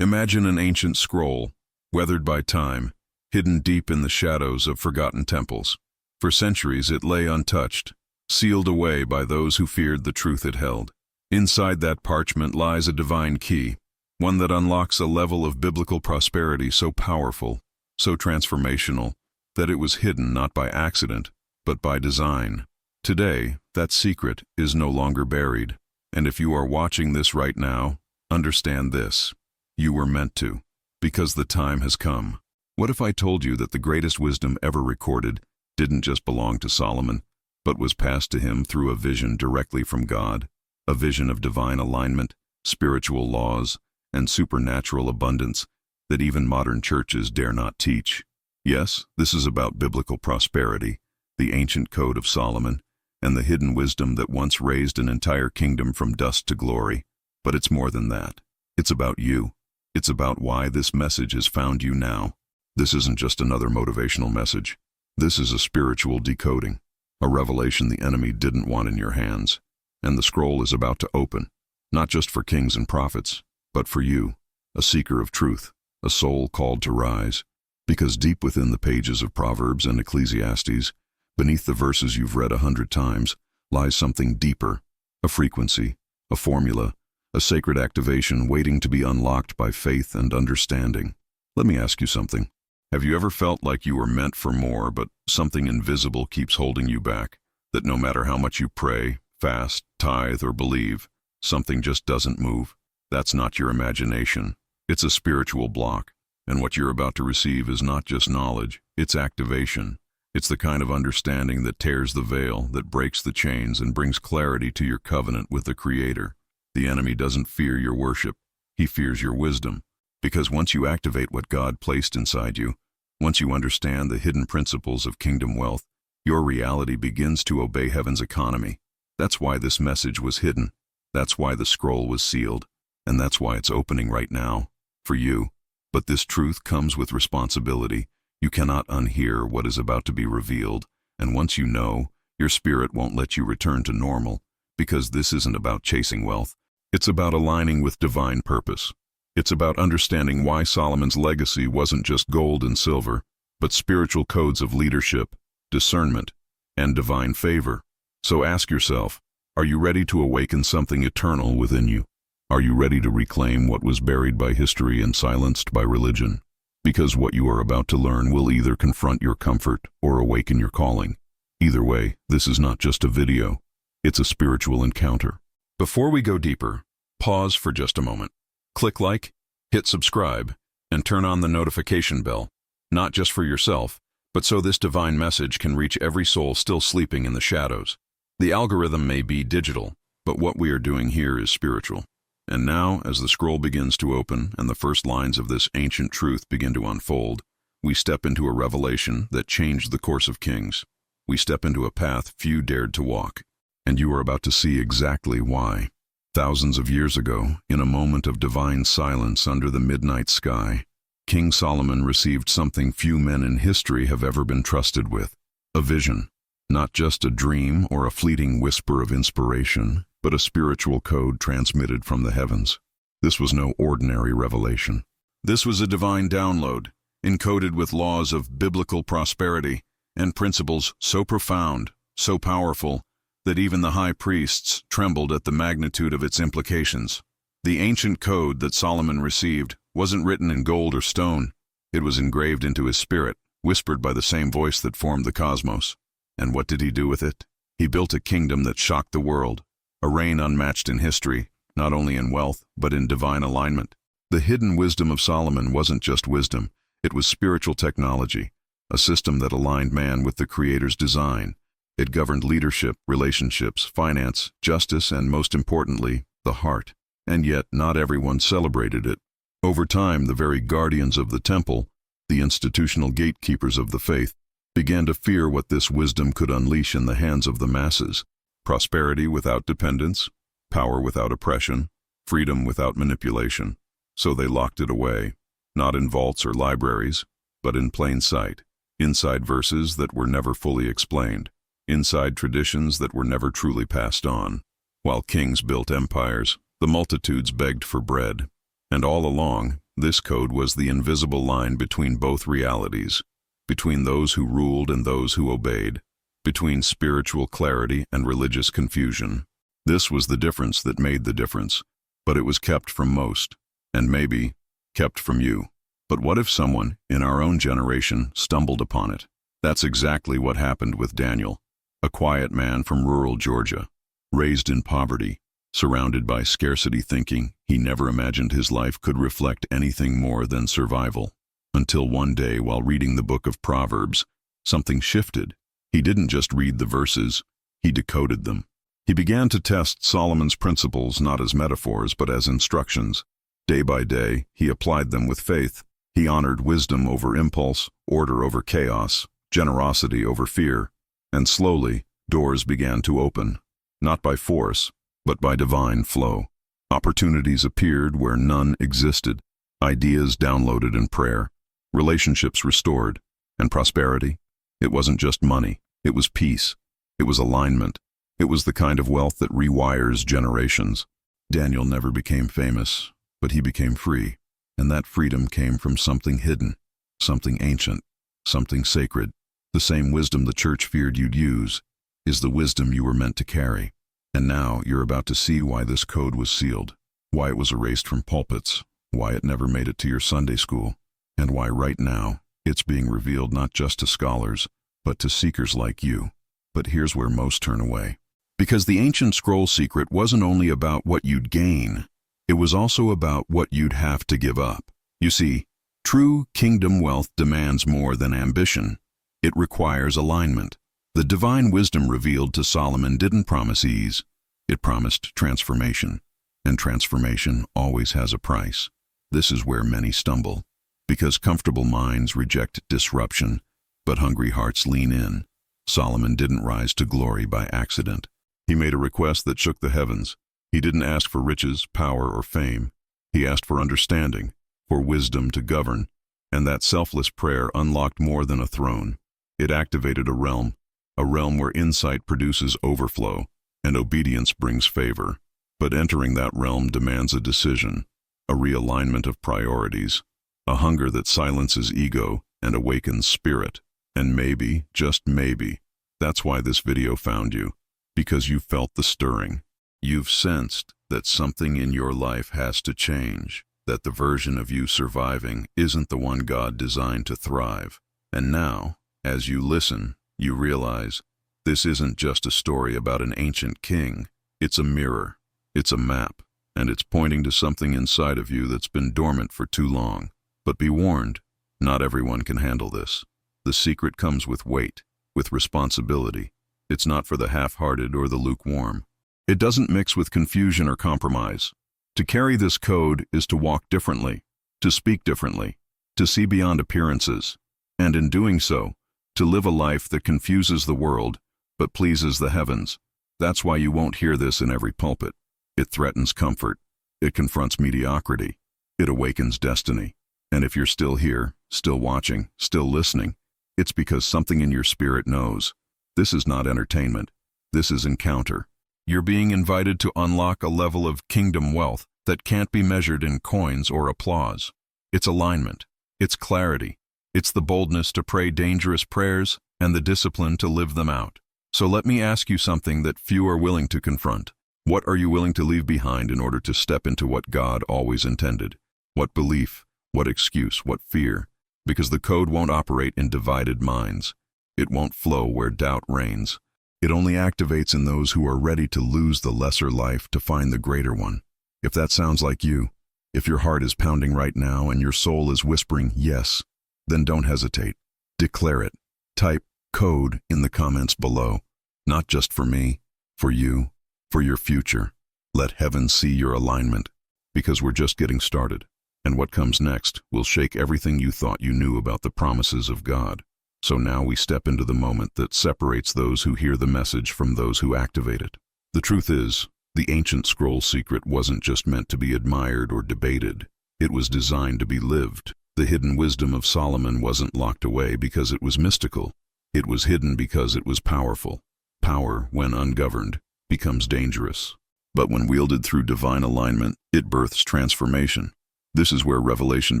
Imagine an ancient scroll, weathered by time, hidden deep in the shadows of forgotten temples. For centuries it lay untouched, sealed away by those who feared the truth it held. Inside that parchment lies a divine key, one that unlocks a level of biblical prosperity so powerful, so transformational, that it was hidden not by accident, but by design. Today, that secret is no longer buried. And if you are watching this right now, understand this. You were meant to, because the time has come. What if I told you that the greatest wisdom ever recorded didn't just belong to Solomon, but was passed to him through a vision directly from God, a vision of divine alignment, spiritual laws, and supernatural abundance that even modern churches dare not teach? Yes, this is about biblical prosperity, the ancient code of Solomon, and the hidden wisdom that once raised an entire kingdom from dust to glory. But it's more than that. It's about you. It's about why this message has found you now. This isn't just another motivational message. This is a spiritual decoding, a revelation the enemy didn't want in your hands. And the scroll is about to open, not just for kings and prophets, but for you, a seeker of truth, a soul called to rise. Because deep within the pages of Proverbs and Ecclesiastes, beneath the verses you've read 100 times, lies something deeper, a frequency, a formula, a sacred activation waiting to be unlocked by faith and understanding. Let me ask you something. Have you ever felt like you were meant for more, but something invisible keeps holding you back? That no matter how much you pray, fast, tithe, or believe, something just doesn't move? That's not your imagination. It's a spiritual block. And what you're about to receive is not just knowledge, it's activation. It's the kind of understanding that tears the veil, that breaks the chains, and brings clarity to your covenant with the Creator. The enemy doesn't fear your worship. He fears your wisdom. Because once you activate what God placed inside you, once you understand the hidden principles of kingdom wealth, your reality begins to obey heaven's economy. That's why this message was hidden. That's why the scroll was sealed. And that's why it's opening right now, for you. But this truth comes with responsibility. You cannot unhear what is about to be revealed. And once you know, your spirit won't let you return to normal. Because this isn't about chasing wealth. It's about aligning with divine purpose. It's about understanding why Solomon's legacy wasn't just gold and silver, but spiritual codes of leadership, discernment, and divine favor. So ask yourself, are you ready to awaken something eternal within you? Are you ready to reclaim what was buried by history and silenced by religion? Because what you are about to learn will either confront your comfort or awaken your calling. Either way, this is not just a video. It's a spiritual encounter. Before we go deeper, pause for just a moment. Click like, hit subscribe, and turn on the notification bell, not just for yourself, but so this divine message can reach every soul still sleeping in the shadows. The algorithm may be digital, but what we are doing here is spiritual. And now, as the scroll begins to open and the first lines of this ancient truth begin to unfold, we step into a revelation that changed the course of kings. We step into a path few dared to walk. And you are about to see exactly why. Thousands of years ago, in a moment of divine silence under the midnight sky, King Solomon received something few men in history have ever been trusted with. A vision. Not just a dream or a fleeting whisper of inspiration, but a spiritual code transmitted from the heavens. This was no ordinary revelation. This was a divine download, encoded with laws of biblical prosperity and principles so profound, so powerful, that even the high priests trembled at the magnitude of its implications. The ancient code that Solomon received wasn't written in gold or stone. It was engraved into his spirit, whispered by the same voice that formed the cosmos. And what did he do with it? He built a kingdom that shocked the world, a reign unmatched in history, not only in wealth, but in divine alignment. The hidden wisdom of Solomon wasn't just wisdom, it was spiritual technology, a system that aligned man with the Creator's design. It governed leadership, relationships, finance, justice, and most importantly, the heart. And yet, not everyone celebrated it. Over time, the very guardians of the temple, the institutional gatekeepers of the faith, began to fear what this wisdom could unleash in the hands of the masses. Prosperity without dependence, power without oppression, freedom without manipulation. So they locked it away, not in vaults or libraries, but in plain sight, inside verses that were never fully explained. Inside traditions that were never truly passed on. While kings built empires, the multitudes begged for bread. And all along, This code was the invisible line between both realities, between those who ruled and those who obeyed, between spiritual clarity and religious confusion. This was the difference that made the difference, but it was kept from most, and maybe kept from you. But what if someone, in our own generation, stumbled upon it? That's exactly what happened with Daniel, a quiet man from rural Georgia, raised in poverty, surrounded by scarcity thinking. He never imagined his life could reflect anything more than survival. Until one day, while reading the book of Proverbs, something shifted. He didn't just read the verses, he decoded them. He began to test Solomon's principles not as metaphors but as instructions. Day by day, he applied them with faith. He honored wisdom over impulse, order over chaos, generosity over fear, and slowly, doors began to open, not by force, but by divine flow. Opportunities appeared where none existed, ideas downloaded in prayer, relationships restored, and prosperity. It wasn't just money, it was peace, it was alignment, it was the kind of wealth that rewires generations. Daniel never became famous, but he became free, and that freedom came from something hidden, something ancient, something sacred. The same wisdom the church feared you'd use is the wisdom you were meant to carry. And now you're about to see why this code was sealed, why it was erased from pulpits, why it never made it to your Sunday school, and why right now it's being revealed not just to scholars, but to seekers like you. But here's where most turn away. Because the ancient scroll secret wasn't only about what you'd gain, it was also about what you'd have to give up. You see, true kingdom wealth demands more than ambition. It requires alignment. The divine wisdom revealed to Solomon didn't promise ease, it promised transformation. And transformation always has a price. This is where many stumble. Because comfortable minds reject disruption, but hungry hearts lean in. Solomon didn't rise to glory by accident. He made a request that shook the heavens. He didn't ask for riches, power, or fame. He asked for understanding, for wisdom to govern. And that selfless prayer unlocked more than a throne. It activated a realm where insight produces overflow and obedience brings favor. But entering that realm demands a decision, a realignment of priorities, a hunger that silences ego and awakens spirit. And maybe, just maybe, that's why this video found you, because you felt the stirring. You've sensed that something in your life has to change, that the version of you surviving isn't the one God designed to thrive. And now, as you listen, you realize this isn't just a story about an ancient king. It's a mirror, it's a map, and it's pointing to something inside of you that's been dormant for too long. But be warned, not everyone can handle this. The secret comes with weight, with responsibility. It's not for the half-hearted or the lukewarm. It doesn't mix with confusion or compromise. To carry this code is to walk differently, to speak differently, to see beyond appearances, and in doing so, to live a life that confuses the world but pleases the heavens. That's why you won't hear this in every pulpit. It threatens comfort. It confronts mediocrity. It awakens destiny. And if you're still here, still watching, still listening, it's because something in your spirit knows. This is not entertainment. This is encounter. You're being invited to unlock a level of kingdom wealth that can't be measured in coins or applause. It's alignment. It's clarity. It's the boldness to pray dangerous prayers and the discipline to live them out. So let me ask you something that few are willing to confront. What are you willing to leave behind in order to step into what God always intended? What belief? What excuse? What fear? Because the code won't operate in divided minds. It won't flow where doubt reigns. It only activates in those who are ready to lose the lesser life to find the greater one. If that sounds like you, if your heart is pounding right now and your soul is whispering yes, then don't hesitate. Declare it. Type code in the comments below. Not just for me, for you, for your future. Let heaven see your alignment, because we're just getting started. And what comes next will shake everything you thought you knew about the promises of God. So now we step into the moment that separates those who hear the message from those who activate it. The truth is, the ancient scroll secret wasn't just meant to be admired or debated. It was designed to be lived. The hidden wisdom of Solomon wasn't locked away because it was mystical. It was hidden because it was powerful. Power, when ungoverned, becomes dangerous. But when wielded through divine alignment, it births transformation. This is where revelation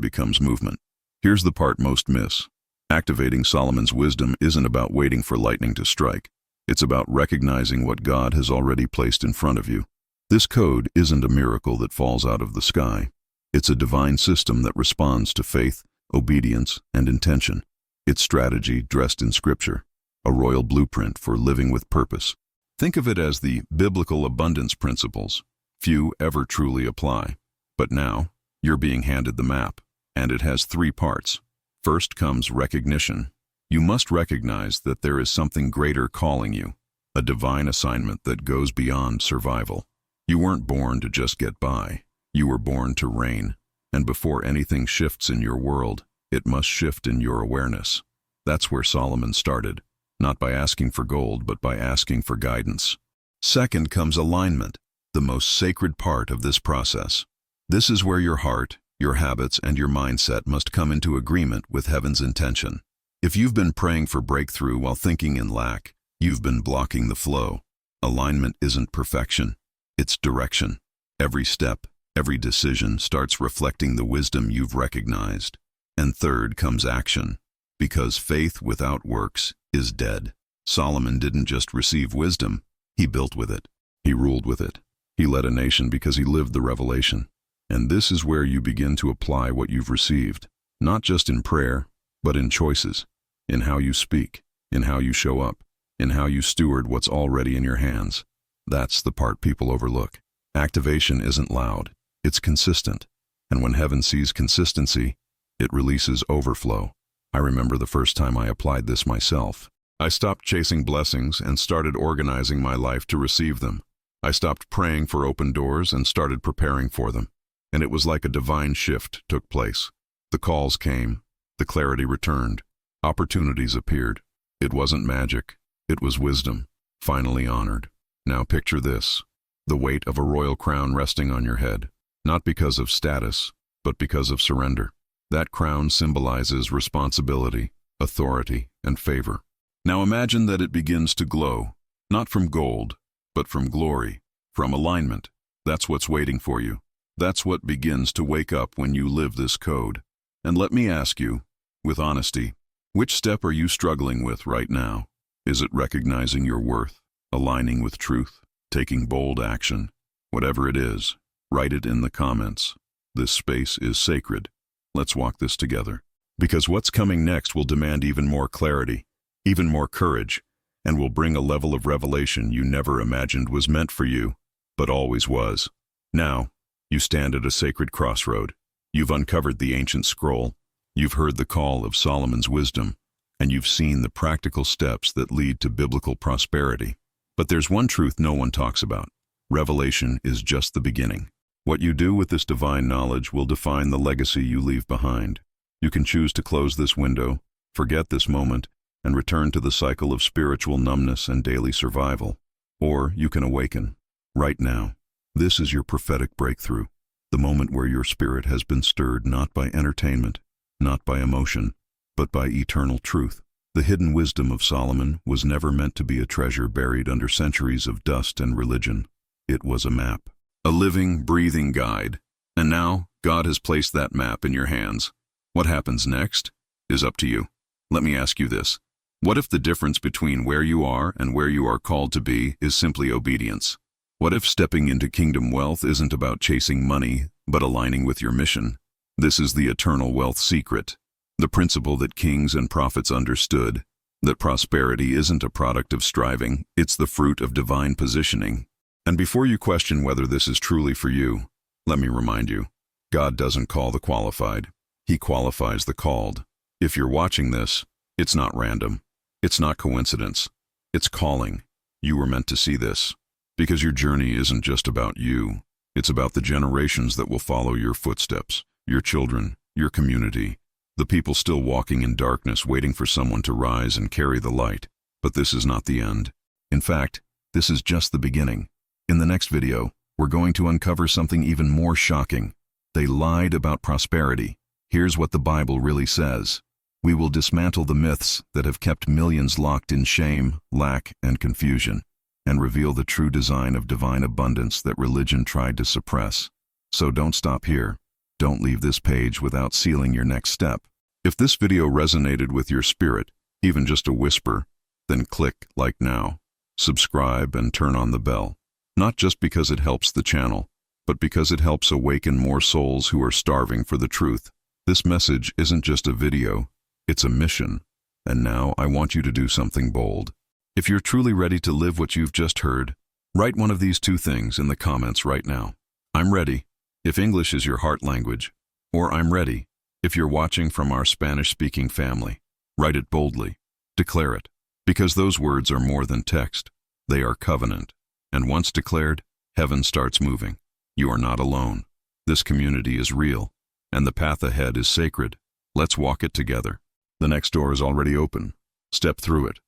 becomes movement. Here's the part most miss. Activating Solomon's wisdom isn't about waiting for lightning to strike. It's about recognizing what God has already placed in front of you. This code isn't a miracle that falls out of the sky. It's a divine system that responds to faith, obedience, and intention. It's strategy dressed in Scripture, a royal blueprint for living with purpose. Think of it as the biblical abundance principles. Few ever truly apply. But now, you're being handed the map, and it has 3 parts. First comes recognition. You must recognize that there is something greater calling you, a divine assignment that goes beyond survival. You weren't born to just get by. You were born to reign. And before anything shifts in your world, it must shift in your awareness. That's where Solomon started, not by asking for gold, but by asking for guidance. Second comes alignment, the most sacred part of this process. This is where your heart, your habits, and your mindset must come into agreement with heaven's intention. If you've been praying for breakthrough while thinking in lack, you've been blocking the flow. Alignment isn't perfection, it's direction. Every step, every decision starts reflecting the wisdom you've recognized. And third comes action, because faith without works is dead. Solomon didn't just receive wisdom, he built with it. He ruled with it. He led a nation because he lived the revelation. And this is where you begin to apply what you've received, not just in prayer, but in choices, in how you speak, in how you show up, in how you steward what's already in your hands. That's the part people overlook. Activation isn't loud, it's consistent. And when heaven sees consistency, it releases overflow. I remember the first time I applied this myself. I stopped chasing blessings and started organizing my life to receive them. I stopped praying for open doors and started preparing for them. And it was like a divine shift took place. The calls came, the clarity returned, opportunities appeared. It wasn't magic, it was wisdom, finally honored. Now picture this, the weight of a royal crown resting on your head, not because of status, but because of surrender. That crown symbolizes responsibility, authority, and favor. Now imagine that it begins to glow, not from gold, but from glory, from alignment. That's what's waiting for you. That's what begins to wake up when you live this code. And let me ask you, with honesty, which step are you struggling with right now? Is it recognizing your worth, aligning with truth, taking bold action? Whatever it is, write it in the comments. This space is sacred. Let's walk this together. Because what's coming next will demand even more clarity, even more courage, and will bring a level of revelation you never imagined was meant for you, but always was. Now, you stand at a sacred crossroad. You've uncovered the ancient scroll. You've heard the call of Solomon's wisdom, and you've seen the practical steps that lead to biblical prosperity. But there's one truth no one talks about. Revelation is just the beginning. What you do with this divine knowledge will define the legacy you leave behind. You can choose to close this window, forget this moment, and return to the cycle of spiritual numbness and daily survival. Or you can awaken, right now. This is your prophetic breakthrough, the moment where your spirit has been stirred not by entertainment, not by emotion, but by eternal truth. The hidden wisdom of Solomon was never meant to be a treasure buried under centuries of dust and religion. It was a map, a living, breathing guide. And now, God has placed that map in your hands. What happens next is up to you. Let me ask you this. What if the difference between where you are and where you are called to be is simply obedience? What if stepping into kingdom wealth isn't about chasing money, but aligning with your mission? This is the eternal wealth secret, the principle that kings and prophets understood, that prosperity isn't a product of striving, it's the fruit of divine positioning. And before you question whether this is truly for you, let me remind you, God doesn't call the qualified, He qualifies the called. If you're watching this, it's not random, it's not coincidence, it's calling. You were meant to see this. Because your journey isn't just about you, it's about the generations that will follow your footsteps, your children, your community, the people still walking in darkness waiting for someone to rise and carry the light. But this is not the end. In fact, this is just the beginning. In the next video, we're going to uncover something even more shocking. They lied about prosperity. Here's what the Bible really says. We will dismantle the myths that have kept millions locked in shame, lack, and confusion, and reveal the true design of divine abundance that religion tried to suppress. So don't stop here. Don't leave this page without sealing your next step. If this video resonated with your spirit, even just a whisper, then click like now, subscribe and turn on the bell. Not just because it helps the channel, but because it helps awaken more souls who are starving for the truth. This message isn't just a video, it's a mission. And now I want you to do something bold. If you're truly ready to live what you've just heard, write one of these two things in the comments right now. I'm ready, if English is your heart language, or I'm ready, if you're watching from our Spanish-speaking family. Write it boldly. Declare it. Because those words are more than text. They are covenant. And once declared, heaven starts moving. You are not alone. This community is real, and the path ahead is sacred. Let's walk it together. The next door is already open. Step through it.